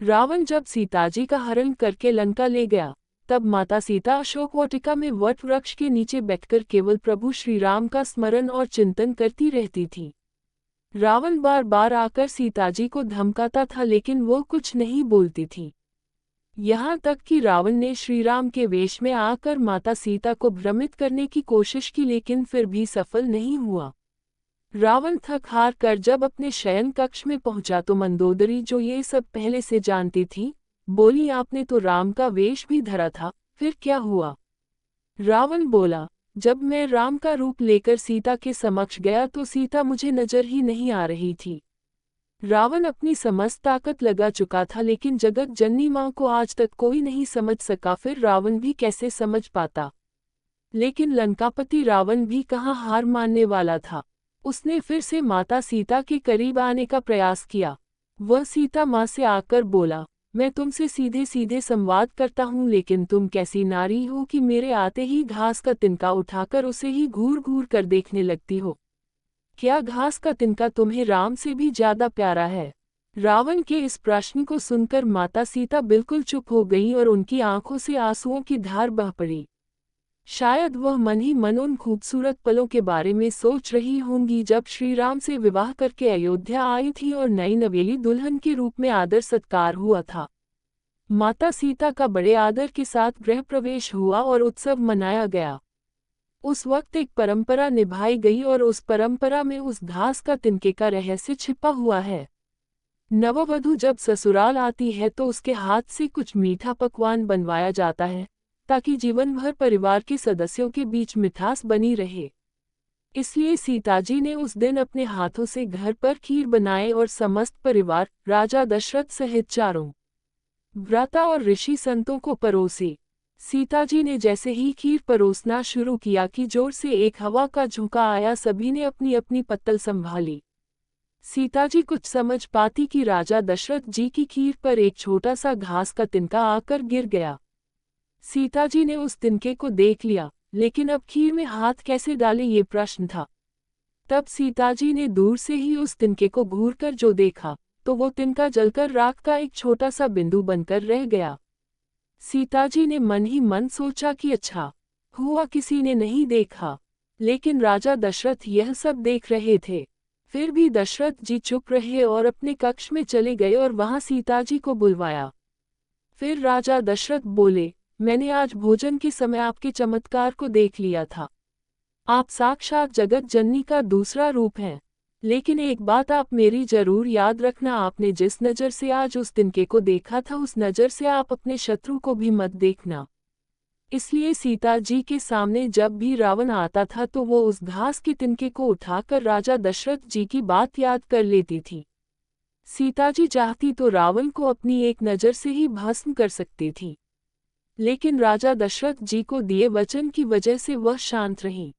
रावण जब सीताजी का हरण करके लंका ले गया, तब माता सीता अशोक वाटिका में वट वृक्ष के नीचे बैठकर केवल प्रभु श्री राम का स्मरण और चिंतन करती रहती थी। रावण बार बार आकर सीताजी को धमकाता था, लेकिन वो कुछ नहीं बोलती थी। यहाँ तक कि रावण ने श्रीराम के वेश में आकर माता सीता को भ्रमित करने की कोशिश की, लेकिन फिर भी सफल नहीं हुआ। रावण थक हार कर जब अपने शयन कक्ष में पहुंचा तो मंदोदरी, जो ये सब पहले से जानती थी, बोली, आपने तो राम का वेश भी धरा था, फिर क्या हुआ? रावण बोला, जब मैं राम का रूप लेकर सीता के समक्ष गया तो सीता मुझे नजर ही नहीं आ रही थी। रावण अपनी समस्त ताकत लगा चुका था, लेकिन जगत जननी मां को आज तक कोई नहीं समझ सका, फिर रावण भी कैसे समझ पाता। लेकिन लंकापति रावण भी कहाँ हार मानने वाला था। उसने फिर से माता सीता के करीब आने का प्रयास किया। वह सीता माँ से आकर बोला, मैं तुमसे सीधे सीधे संवाद करता हूँ, लेकिन तुम कैसी नारी हो कि मेरे आते ही घास का तिनका उठाकर उसे ही घूर घूर कर देखने लगती हो। क्या घास का तिनका तुम्हें राम से भी ज्यादा प्यारा है? रावण के इस प्रश्न को सुनकर माता सीता बिल्कुल चुप हो गई और उनकी आंखों से आंसुओं की धार बह पड़ी। शायद वह मन ही मन उन खूबसूरत पलों के बारे में सोच रही होंगी जब श्री राम से विवाह करके अयोध्या आई थी और नई नवेली दुल्हन के रूप में आदर सत्कार हुआ था। माता सीता का बड़े आदर के साथ गृह प्रवेश हुआ और उत्सव मनाया गया। उस वक्त एक परंपरा निभाई गई और उस परंपरा में उस घास का तिनके का रहस्य छिपा हुआ है। नववधू जब ससुराल आती है तो उसके हाथ से कुछ मीठा पकवान बनवाया जाता है, ताकि जीवन भर परिवार के सदस्यों के बीच मिठास बनी रहे। इसलिए सीताजी ने उस दिन अपने हाथों से घर पर खीर बनाए और समस्त परिवार, राजा दशरथ सहित चारों भ्राता और ऋषि संतों को परोसी। सीताजी ने जैसे ही खीर परोसना शुरू किया कि जोर से एक हवा का झोंका आया। सभी ने अपनी अपनी पत्तल संभाली। सीताजी कुछ समझ पाती कि राजा दशरथ जी की खीर पर एक छोटा सा घास का तिनका आकर गिर गया। सीताजी ने उस तिनके को देख लिया, लेकिन अब खीर में हाथ कैसे डाले ये प्रश्न था। तब सीताजी ने दूर से ही उस तिनके को घूरकर जो देखा, तो वो तिनका जलकर राख का एक छोटा सा बिंदु बनकर रह गया। सीताजी ने मन ही मन सोचा कि अच्छा हुआ किसी ने नहीं देखा, लेकिन राजा दशरथ यह सब देख रहे थे। फिर भी दशरथ जी चुप रहे और अपने कक्ष में चले गए और वहां सीताजी को बुलवाया। फिर राजा दशरथ बोले, मैंने आज भोजन के समय आपके चमत्कार को देख लिया था। आप साक्षात जगत जननी का दूसरा रूप हैं। लेकिन एक बात आप मेरी जरूर याद रखना, आपने जिस नज़र से आज उस तिनके को देखा था, उस नज़र से आप अपने शत्रु को भी मत देखना। इसलिए सीता जी के सामने जब भी रावण आता था तो वो उस घास के तिनके को उठाकर राजा दशरथ जी की बात याद कर लेती थी। सीता जी चाहती तो रावण को अपनी एक नज़र से ही भस्म कर सकती थी, लेकिन राजा दशरथ जी को दिए वचन की वजह से वह शांत रहीं।